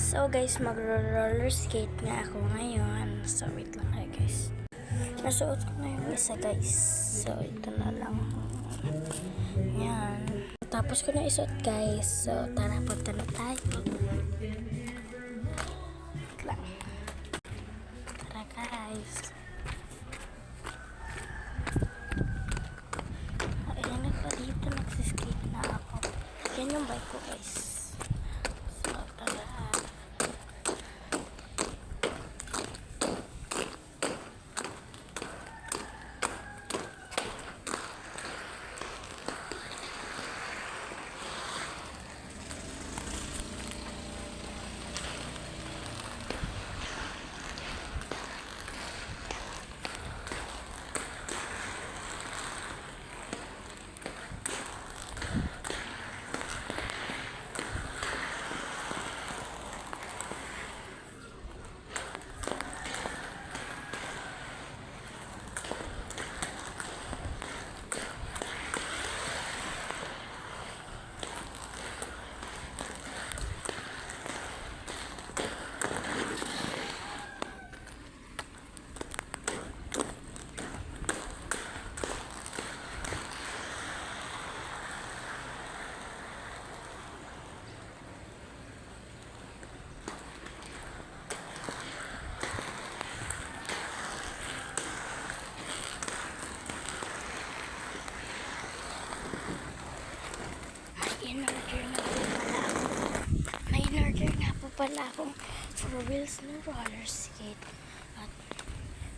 So guys, magro-roller skate nga ako ngayon. So wait lang kayo guys. Nasuot ko na yung isa guys. So ito na lang. Yan. Tapos ko na isuot guys. So tara, punta na tayo. Wait lang. Tara guys. Ayan na pa dito. Nagsiskate na ako. Yan yung bike ko guys. So tara. In-order nga po pala akong 4 wheels na roller skate at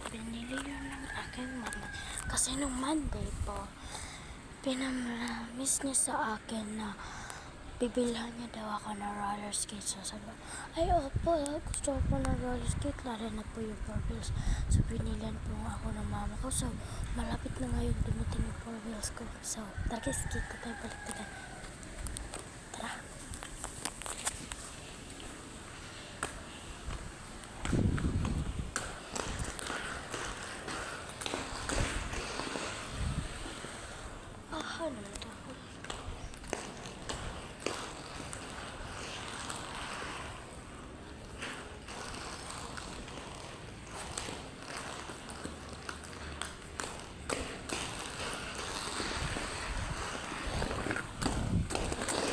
binili yun ng aking mama kasi nung Monday po pinamiss niya sa akin na bibilhan niya daw ako ng roller skate. So sabi ko, ay opo, gusto ko ng roller skate, lalo na po yung 4 wheels. So binilihan po ako ng mama ko. So malapit na ngayon dumating yung 4 wheels ko. So tara, skate ko tayo, baliktikan. Tara. Ano to?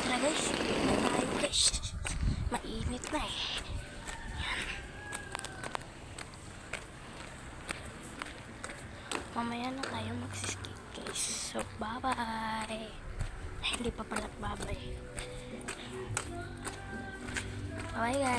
Tara guys, tayo guys. Mainit na eh. Yan. Mamaya na tayo magsiskate guys. So bye bye. Hindi pa pala bye bye. Bye guys.